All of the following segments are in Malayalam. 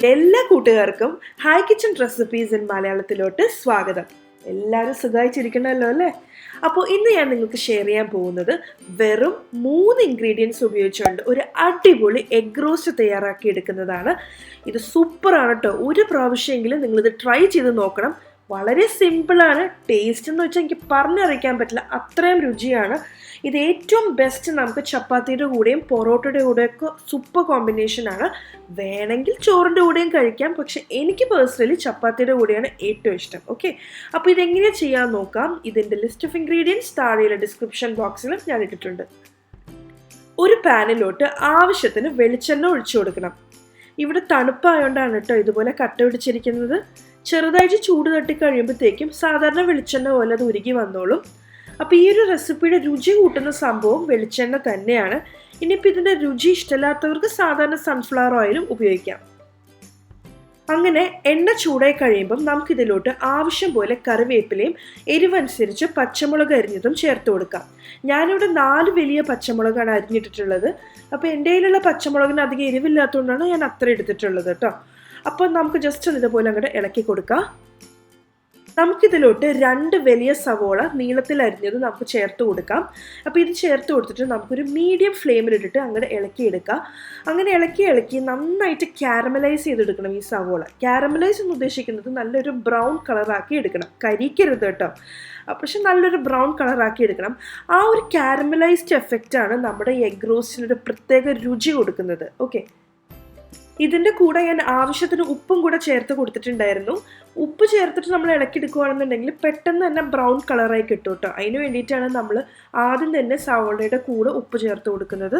എല്ലാ കൂട്ടുകാർക്കും ഹായ് കിച്ചൺ റെസിപ്പീസ് ഇൻ മലയാളത്തിലോട്ട് സ്വാഗതം. എല്ലാവരും സുഖമായിട്ടിരിക്കണമല്ലോ അല്ലേ? അപ്പോൾ ഇന്ന് ഞാൻ നിങ്ങൾക്ക് ഷെയർ ചെയ്യാൻ പോകുന്നത് വെറും 3 ഇൻഗ്രീഡിയൻസ് ഉപയോഗിച്ചുകൊണ്ട് ഒരു അടിപൊളി എഗ് റോസ്റ്റ് തയ്യാറാക്കി എടുക്കുന്നതാണ്. ഇത് സൂപ്പറാണ് കേട്ടോ. ഒരു പ്രാവശ്യമെങ്കിലും നിങ്ങളിത് ട്രൈ ചെയ്ത് നോക്കണം. വളരെ സിമ്പിളാണ്. ടേസ്റ്റ് എന്ന് വെച്ചാൽ എനിക്ക് പറഞ്ഞറിയിക്കാൻ പറ്റില്ല, അത്രയും രുചിയാണ്. ഇത് ഏറ്റവും ബെസ്റ്റ് നമുക്ക് ചപ്പാത്തിയുടെ കൂടെയും പൊറോട്ടയുടെ കൂടെയൊക്കെ സൂപ്പർ കോമ്പിനേഷനാണ്. വേണമെങ്കിൽ ചോറിൻ്റെ കൂടെയും കഴിക്കാം, പക്ഷെ എനിക്ക് പേഴ്സണലി ചപ്പാത്തിയുടെ കൂടെയാണ് ഏറ്റവും ഇഷ്ടം. ഓക്കെ, അപ്പോൾ ഇതെങ്ങനെയാണ് ചെയ്യാൻ നോക്കാം. ഇതിൻ്റെ ലിസ്റ്റ് ഓഫ് ഇൻഗ്രീഡിയൻസ് താഴെയുള്ള ഡിസ്ക്രിപ്ഷൻ ബോക്സിലും ഞാൻ ഇട്ടിട്ടുണ്ട്. ഒരു പാനിലോട്ട് ആവശ്യത്തിന് വെളിച്ചെണ്ണ ഒഴിച്ചു കൊടുക്കണം. ഇവിടെ തണുപ്പായതുകൊണ്ടാണ് കേട്ടോ ഇതുപോലെ കട്ട പിടിച്ചിരിക്കുന്നത്. ചെറുതായിട്ട് ചൂട് തട്ടി കഴിയുമ്പോഴത്തേക്കും സാധാരണ വെളിച്ചെണ്ണ പോലെ അത് ഉരുകി വന്നോളും. അപ്പോൾ ഈ ഒരു റെസിപ്പിയുടെ രുചി കൂട്ടുന്ന സംഭവം വെളിച്ചെണ്ണ തന്നെയാണ്. ഇനിയിപ്പോൾ ഇതിൻ്റെ രുചി ഇഷ്ടമില്ലാത്തവർക്ക് സാധാരണ സൺഫ്ലവർ ഓയിലും ഉപയോഗിക്കാം. അങ്ങനെ എണ്ണ ചൂടായി കഴിയുമ്പം നമുക്കിതിലോട്ട് ആവശ്യം പോലെ കറിവേപ്പിലയും എരിവനുസരിച്ച് പച്ചമുളക് അരിഞ്ഞതും ചേർത്ത് കൊടുക്കാം. ഞാനിവിടെ 4 വലിയ പച്ചമുളകാണ് അരിഞ്ഞിട്ടിട്ടുള്ളത്. അപ്പോൾ എൻ്റെ കയ്യിലുള്ള പച്ചമുളകിന് അധികം എരിവില്ലാത്തതുകൊണ്ടാണ് ഞാൻ അത്ര എടുത്തിട്ടുള്ളത് കേട്ടോ. അപ്പോൾ നമുക്ക് ജസ്റ്റ് ഒന്ന് ഇതുപോലെ അങ്ങോട്ട് ഇളക്കി കൊടുക്കാം. നമുക്കിതിലോട്ട് 2 വലിയ സവോള നീളത്തിൽ അരിഞ്ഞത് നമുക്ക് ചേർത്ത് കൊടുക്കാം. അപ്പോൾ ഇത് ചേർത്ത് കൊടുത്തിട്ട് നമുക്കൊരു മീഡിയം ഫ്ലെയിമിലിട്ടിട്ട് അങ്ങോട്ട് ഇളക്കിയെടുക്കാം. അങ്ങനെ ഇളക്കി നന്നായിട്ട് ക്യാരമലൈസ് ചെയ്തെടുക്കണം ഈ സവോള. ക്യാരമലൈസ് എന്ന് ഉദ്ദേശിക്കുന്നത് നല്ലൊരു ബ്രൗൺ കളറാക്കി എടുക്കണം, കരിക്കരുത് കേട്ടോ. പക്ഷെ നല്ലൊരു ബ്രൗൺ കളറാക്കി എടുക്കണം. ആ ഒരു ക്യാരമലൈസ്ഡ് എഫക്റ്റാണ് നമ്മുടെ എഗ് റോസ്റ്റിനൊരു പ്രത്യേക രുചി കൊടുക്കുന്നത്. ഓക്കെ, ഇതിൻ്റെ കൂടെ ഞാൻ ആവശ്യത്തിന് ഉപ്പും കൂടെ ചേർത്ത് കൊടുത്തിട്ടുണ്ടായിരുന്നു. ഉപ്പ് ചേർത്തിട്ട് നമ്മൾ ഇളക്കിയെടുക്കുകയാണെന്നുണ്ടെങ്കിൽ പെട്ടെന്ന് തന്നെ ബ്രൗൺ കളറായി കിട്ടും കേട്ടോ. അതിന് വേണ്ടിയിട്ടാണ് നമ്മൾ ആദ്യം തന്നെ സവോളയുടെ കൂടെ ഉപ്പ് ചേർത്ത് കൊടുക്കുന്നത്.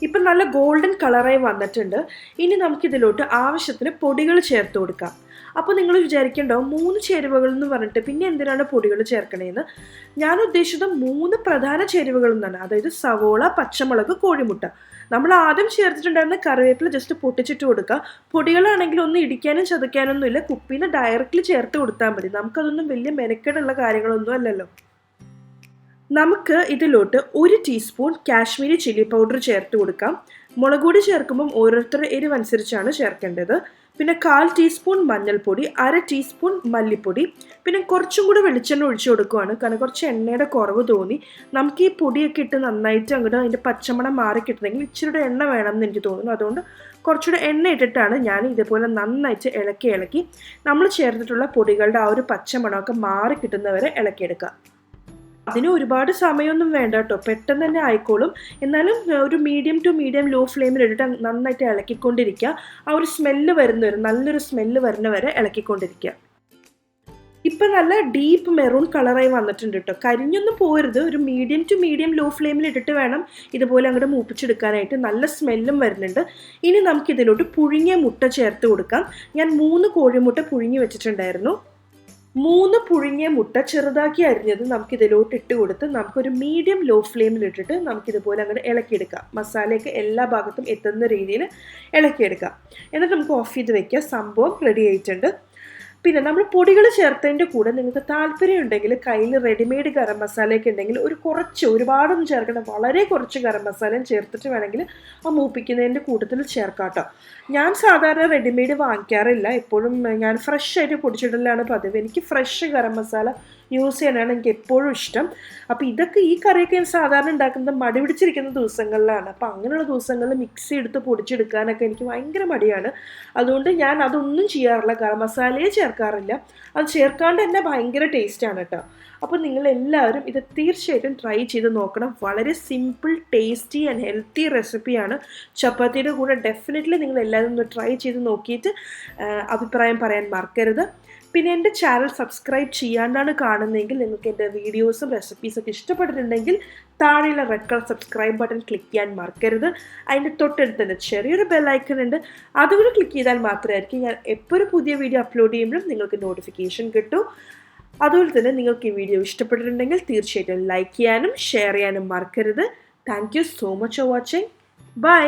ഇപ്പം നല്ല ഗോൾഡൻ കളറായി വന്നിട്ടുണ്ട്. ഇനി നമുക്കിതിലോട്ട് ആവശ്യത്തിന് പൊടികൾ ചേർത്ത് കൊടുക്കാം. അപ്പോൾ നിങ്ങൾ വിചാരിക്കേണ്ടാവും 3 ചേരുവകൾ എന്ന് പറഞ്ഞിട്ട് പിന്നെ എന്തിനാണ് പൊടികൾ ചേർക്കണേന്ന്. ഞാൻ ഉദ്ദേശിച്ചത് 3 പ്രധാന ചേരുവകൾ എന്നാണ്. അതായത് സവോള, പച്ചമുളക്, കോഴിമുട്ട. നമ്മൾ ആദ്യം ചേർത്തിട്ടുണ്ടായിരുന്ന കറിവേപ്പില ജസ്റ്റ് പൊട്ടിച്ചിട്ട് കൊടുക്കുക. പൊടികളാണെങ്കിൽ ഒന്നും ഇടിക്കാനും ചതയ്ക്കാനൊന്നും ഇല്ല, കുപ്പിയിൽ നിന്ന് ഡയറക്റ്റ്ലി ചേർത്ത് കൊടുത്താൽ മതി. നമുക്കതൊന്നും വലിയ മെനക്കെടുള്ള കാര്യങ്ങളൊന്നും അല്ലല്ലോ. നമുക്ക് ഇതിലോട്ട് 1 ടീസ്പൂൺ കാശ്മീരി ചില്ലി പൗഡർ ചേർത്ത് കൊടുക്കാം. മുളക് പൊടി ചേർക്കുമ്പം ഓരോരുത്തരുടെ എരിവനുസരിച്ചാണ് ചേർക്കേണ്ടത്. പിന്നെ 1/4 ടീസ്പൂൺ മഞ്ഞൾപ്പൊടി, 1/2 ടീസ്പൂൺ മല്ലിപ്പൊടി, പിന്നെ കുറച്ചും കൂടി വെളിച്ചെണ്ണ ഒഴിച്ചു കൊടുക്കുവാണ്. കാരണം കുറച്ച് എണ്ണയുടെ കുറവ് തോന്നി. നമുക്ക് ഈ പൊടിയൊക്കെ ഇട്ട് നന്നായിട്ട് അങ്ങോട്ട് അതിൻ്റെ പച്ചമണം മാറി കിട്ടണമെങ്കിൽ ഇച്ചിരി എണ്ണ വേണമെന്ന് എനിക്ക് തോന്നുന്നു. അതുകൊണ്ട് കുറച്ചുകൂടെ എണ്ണ ഇട്ടിട്ടാണ് ഞാൻ ഇതേപോലെ നന്നായിട്ട് ഇളക്കി നമ്മൾ ചേർത്തിട്ടുള്ള പൊടികളുടെ ആ ഒരു പച്ചമണമൊക്കെ മാറി കിട്ടുന്നവരെ ഇളക്കിയെടുക്കുക. അതിന് ഒരുപാട് സമയമൊന്നും വേണ്ട കേട്ടോ, പെട്ടെന്ന് തന്നെ ആയിക്കോളും. എന്നാലും ഒരു മീഡിയം ടു മീഡിയം ലോ ഫ്ലെയിമിൽ ഇട്ടിട്ട് നന്നായിട്ട് ഇളക്കിക്കൊണ്ടിരിക്കുക. ആ ഒരു സ്മെല്ല് നല്ലൊരു സ്മെല്ല് വരുന്നവരെ ഇളക്കിക്കൊണ്ടിരിക്കുക. ഇപ്പം നല്ല ഡീപ്പ് മെറൂൺ കളറായി വന്നിട്ടുണ്ട് കേട്ടോ. കരിഞ്ഞൊന്നും പോരുത്. ഒരു മീഡിയം ടു മീഡിയം ലോ ഫ്ലെയിമിൽ ഇട്ടിട്ട് വേണം ഇതുപോലെ അങ്ങോട്ട് മൂപ്പിച്ചെടുക്കാനായിട്ട്. നല്ല സ്മെല്ലും വരുന്നുണ്ട്. ഇനി നമുക്കിതിലോട്ട് പുഴുങ്ങിയ മുട്ട ചേർത്ത് കൊടുക്കാം. ഞാൻ 3 കോഴിമുട്ട പുഴുങ്ങി വെച്ചിട്ടുണ്ടായിരുന്നു. 3 പുഴുങ്ങിയ മുട്ട ചെറുതാക്കി അരിഞ്ഞത് നമുക്കിതിലോട്ട് ഇട്ട് കൊടുത്ത് നമുക്കൊരു മീഡിയം ലോ ഫ്ലെയിമിൽ ഇട്ടിട്ട് നമുക്കിതുപോലെ അങ്ങോട്ട് ഇളക്കിയെടുക്കാം. മസാലയൊക്കെ എല്ലാ ഭാഗത്തും എത്തുന്ന രീതിയിൽ ഇളക്കിയെടുക്കാം. എന്നിട്ട് നമുക്ക് ഓഫ് ചെയ്ത് വെക്കാം. സംഭവം റെഡി ആയിട്ടുണ്ട്. പിന്നെ നമ്മൾ പൊടികൾ ചേർത്തതിൻ്റെ കൂടെ നിങ്ങൾക്ക് താല്പര്യം ഉണ്ടെങ്കിൽ കയ്യിൽ റെഡിമെയ്ഡ് ഗരം മസാലയൊക്കെ ഉണ്ടെങ്കിൽ ഒരുപാടൊന്നും ചേർക്കണം, വളരെ കുറച്ച് ഗരം മസാലയും ചേർത്തിട്ട് വേണമെങ്കിൽ ആ മൂപ്പിക്കുന്നതിൻ്റെ കൂട്ടത്തിൽ ചേർക്കാം കേട്ടോ. ഞാൻ സാധാരണ റെഡിമെയ്ഡ് വാങ്ങിക്കാറില്ല. എപ്പോഴും ഞാൻ ഫ്രഷ് ആയിട്ട് പൊടിച്ചിടലാണ് പതിവ്. എനിക്ക് ഫ്രഷ് ഗരം മസാല യൂസ് ചെയ്യാനാണ് എനിക്ക് എപ്പോഴും ഇഷ്ടം. അപ്പോൾ ഈ കറിയൊക്കെ ഞാൻ സാധാരണ ഉണ്ടാക്കുന്നത് മടി പിടിച്ചിരിക്കുന്ന ദിവസങ്ങളിലാണ്. അപ്പോൾ അങ്ങനെയുള്ള ദിവസങ്ങളിൽ മിക്സി എടുത്ത് പൊടിച്ചെടുക്കാനൊക്കെ എനിക്ക് ഭയങ്കര മടിയാണ്. അതുകൊണ്ട് ഞാൻ അതൊന്നും ചെയ്യാറില്ല, ഗരം മസാലയെ ചേർക്കാറില്ല. അത് ചേർക്കാണ്ട് തന്നെ ഭയങ്കര ടേസ്റ്റാണ് കേട്ടോ. അപ്പോൾ നിങ്ങളെല്ലാവരും ഇത് തീർച്ചയായിട്ടും ട്രൈ ചെയ്ത് നോക്കണം. വളരെ സിമ്പിൾ, ടേസ്റ്റി ആൻഡ് ഹെൽത്തി റെസിപ്പിയാണ്. ചപ്പാത്തിയുടെ കൂടെ ഡെഫിനറ്റ്ലി നിങ്ങളെല്ലാവരും ഒന്ന് ട്രൈ ചെയ്ത് നോക്കിയിട്ട് അഭിപ്രായം പറയാൻ മറക്കരുത്. പിന്നെ എൻ്റെ ചാനൽ സബ്സ്ക്രൈബ് ചെയ്യാണ്ടാണ് കാണുന്നതെങ്കിൽ നിങ്ങൾക്ക് എൻ്റെ വീഡിയോസും റെസിപ്പീസൊക്കെ ഇഷ്ടപ്പെട്ടിട്ടുണ്ടെങ്കിൽ താഴെയുള്ള red colour subscribe button click ചെയ്യാൻ മറക്കരുത്. അതിൻ്റെ തൊട്ടടുത്ത് തന്നെ ചെറിയൊരു ബെല്ലൈക്കൺ ഉണ്ട്, അതുകൂടി ക്ലിക്ക് ചെയ്താൽ മാത്രമായിരിക്കും ഞാൻ എപ്പോൾ ഒരു പുതിയ വീഡിയോ അപ്ലോഡ് ചെയ്യുമ്പോഴും നിങ്ങൾക്ക് നോട്ടിഫിക്കേഷൻ കിട്ടും. അതുപോലെ തന്നെ നിങ്ങൾക്ക് ഈ വീഡിയോ ഇഷ്ടപ്പെട്ടിട്ടുണ്ടെങ്കിൽ തീർച്ചയായിട്ടും ലൈക്ക് ചെയ്യാനും ഷെയർ ചെയ്യാനും മറക്കരുത്. Thank you so much for watching. By.